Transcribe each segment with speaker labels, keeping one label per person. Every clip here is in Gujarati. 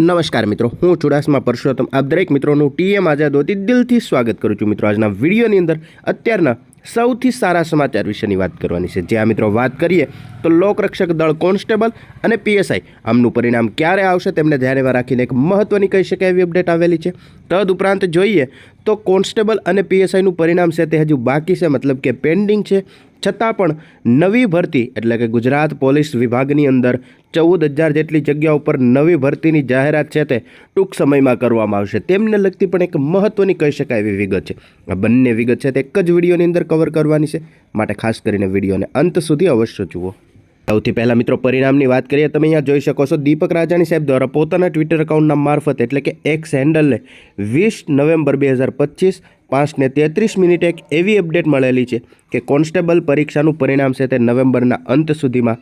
Speaker 1: નમસ્કાર મિત્રો, હું ચુડાસમા પરસોત્તમ આપ દરેક મિત્રોનું ટીએમ આઝાદોથી દિલથી સ્વાગત કરું છું। મિત્રો, આજના વિડીયોની અંદર અત્યારના સૌથી સારા સમાચાર વિશેની વાત કરવાની છે। જ્યાં મિત્રો વાત કરીએ તો લોકરક્ષક દળ કોન્સ્ટેબલ અને પીએસઆઈ આમનું પરિણામ ક્યારે આવશે તેમને ધ્યાનમાં રાખીને એક મહત્વની કહી શકાય એવી અપડેટ આવેલી છે। તદુપરાંત જોઈએ તો કોન્સ્ટેબલ અને પીએસઆઈનું પરિણામ છે તે હજુ બાકી છે, મતલબ કે પેન્ડિંગ છે। છતાં પણ નવી ભરતી એટલે કે ગુજરાત પોલીસ વિભાગની અંદર 14,000 જેટલી જગ્યાઓ પર નવી ભરતીની જાહેરાત છે તે ટૂંક સમયમાં કરવામાં આવશે। તેમને લગતી પણ એક મહત્વની કહી શકાય એવી વિગત છે। આ બંને વિગત છે તે એક જ વિડીયોની અંદર કવર કરવાની છે, માટે ખાસ કરીને વિડીયોને અંત સુધી અવશ્ય જુઓ। સૌથી પહેલાં મિત્રો પરિણામની વાત કરીએ, તમે અહીંયા જોઈ શકો છો દીપક રાજાણી સાહેબ દ્વારા પોતાના ટ્વિટર એકાઉન્ટના મારફત એટલે કે એક્સ હેન્ડલને 20 નવેમ્બર 2025 5:33 એક એવી અપડેટ મળેલી છે કે કોન્સ્ટેબલ પરીક્ષાનું પરિણામ છે તે નવેમ્બરના અંત સુધીમાં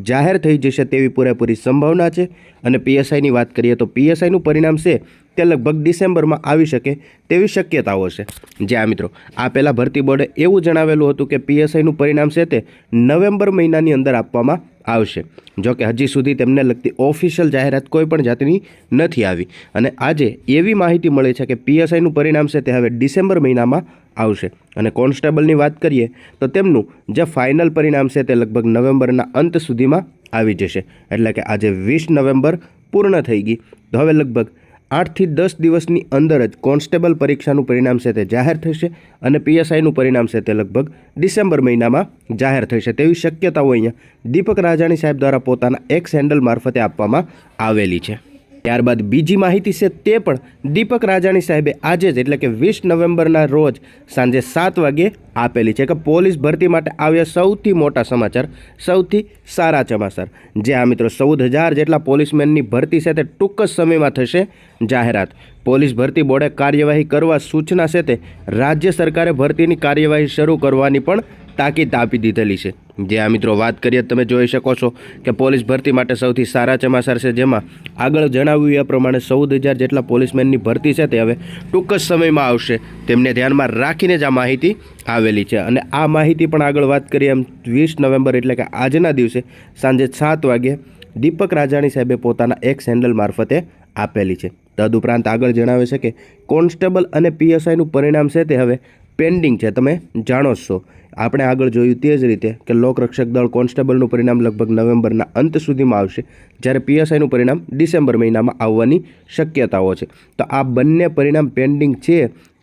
Speaker 1: જાહેર થઈ જશે તેવી પૂરેપૂરી સંભાવના છે। અને પીએસઆઈની વાત કરીએ તો પીએસઆઈનું પરિણામ છે તે લગભગ ડિસેમ્બરમાં આવી શકે તેવી શક્યતાઓ છે। જ્યાં મિત્રો આ પહેલાં ભરતી બોર્ડે એવું જણાવેલું હતું કે પીએસઆઈનું પરિણામ છે તે નવેમ્બર મહિનાની અંદર આપવામાં આવશે। જોકે હજી સુધી તેમને લગતી ઓફિશિયલ જાહેરાત કોઈ પણ જાતની નથી આવી અને આજે એવી માહિતી મળી છે કે પીએસઆઈનું પરિણામ છે તે હવે ડિસેમ્બર મહિનામાં આવશે। અને કોન્સ્ટેબલની વાત કરીએ તો તેમનું જે ફાઇનલ પરિણામ છે તે લગભગ નવેમ્બરના અંત સુધીમાં આવી જશે। એટલે કે આજે 20 નવેમ્બર પૂર્ણ થઈ ગઈ, તો હવે લગભગ 8 થી 10 દિવસની અંદર જ કોન્સ્ટેબલ પરીક્ષાનું પરિણામ છે તે જાહેર થશે અને પીએસઆઈનું પરિણામ છે તે લગભગ ડિસેમ્બર મહિનામાં જાહેર થશે તેવી શક્યતાઓ અહીંયા દીપક રાજાણી સાહેબ દ્વારા પોતાના એક્સ હેન્ડલ મારફતે આપવામાં આવેલી છે। ત્યારબાદ બીજી માહિતી છે તે પણ દીપક રાજાણી સાહેબે આજે જ એટલે કે 20 નવેમ્બરના રોજ સાંજે 7 વાગ્યે આપેલી છે કે પોલીસ ભરતી માટે આવ્યા સૌથી મોટા સમાચાર, સૌથી સારા સમાચાર। જે આ મિત્રો 14,000 જેટલા પોલીસમેનની ભરતી છે તે ટૂંક જ સમયમાં થશે જાહેરાત। પોલીસ ભરતી બોર્ડે કાર્યવાહી કરવા સૂચના છે તે રાજ્ય સરકારે ભરતીની કાર્યવાહી શરૂ કરવાની પણ તાકીદ આપી દીધેલી છે। જે આ મિત્રો વાત કરીએ તમે જોઈ શકો છો કે પોલીસ ભરતી માટે સૌથી સારા સમાચાર છે, જેમાં આગળ જણાવ્યું એ પ્રમાણે 14,000 જેટલા પોલીસમેનની ભરતી છે તે હવે ટૂંક જ સમયમાં આવશે, તેમને ધ્યાનમાં રાખીને જ આ માહિતી આવેલી છે। અને આ માહિતી પણ આગળ વાત કરીએ એમ 20 નવેમ્બર એટલે કે આજના દિવસે સાંજે 7 વાગ્યે દીપક રાજાણી સાહેબે પોતાના એક્સ હેન્ડલ મારફતે આપેલી છે। તદુપરાંત આગળ જણાવે છે કે કોન્સ્ટેબલ અને પીએસઆઈનું પરિણામ છે તે હવે પેન્ડિંગ છે, તમે જાણો છો। આપણે આગળ જોયું તે જ રીતે કે લોકરક્ષક દળ કોન્સ્ટેબલનું પરિણામ લગભગ નવેમ્બરના અંત સુધીમાં આવશે, જ્યારે પીએસઆઈનું પરિણામ ડિસેમ્બર મહિનામાં આવવાની શક્યતાઓ છે। તો આ બંને પરિણામ પેન્ડિંગ છે,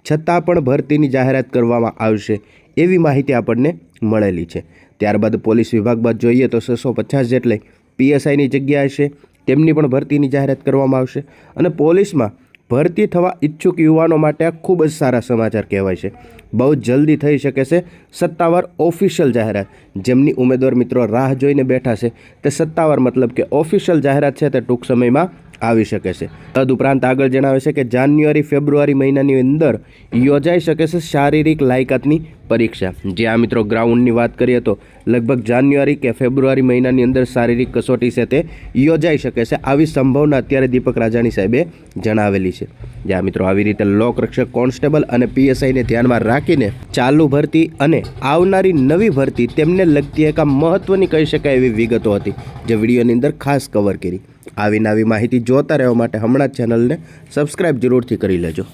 Speaker 1: છતાં પણ ભરતીની જાહેરાત કરવામાં આવશે એવી માહિતી આપણને મળેલી છે। ત્યારબાદ પોલીસ વિભાગ બાદ જોઈએ તો 650 જેટલી પીએસઆઈની જગ્યા હશે, તેમની પણ ભરતીની જાહેરાત કરવામાં આવશે। અને પોલીસમાં ભરતી થવા ઈચ્છુક યુવાનો માટે આ ખૂબ જ સારા સમાચાર કહેવાય છે। બહુ જલ્દી થઈ શકે છે સત્તાવાર ઓફિશિયલ જાહેરાત। જેમની ઉમેદવાર મિત્રો રાહ જોઈને બેઠા છે તે સત્તાવાર મતલબ કે ઓફિશિયલ જાહેરાત છે તે ટૂંક સમયમાં આવી શકે છે। તદુપરાંત આગળ જણાવે છે કે જાન્યુઆરી ફેબ્રુઆરી મહિનાની અંદર યોજાઈ શકે છે શારીરિક લાયકાતની પરીક્ષા। જે આ મિત્રો ગ્રાઉન્ડની વાત કરીએ તો લગભગ જાન્યુઆરી કે ફેબ્રુઆરી મહિનાની અંદર શારીરિક કસોટી છે તે યોજાઈ શકે છે, આવી સંભાવના અત્યારે દીપક રાજાણી સાહેબે જણાવેલી છે। જે આ મિત્રો આવી રીતે લોકરક્ષક કોન્સ્ટેબલ અને પીએસઆઈને ધ્યાનમાં રાખીને ચાલુ ભરતી અને આવનારી નવી ભરતી તેમને લગતી એક આ મહત્વની કહી શકાય એવી વિગતો હતી, જે વિડીયોની અંદર ખાસ કવર કરી। આવી નવી માહિતી જોતા રહેવા માટે હમણાં જ ચેનલને સબસ્ક્રાઈબ જરૂરથી કરી લેજો।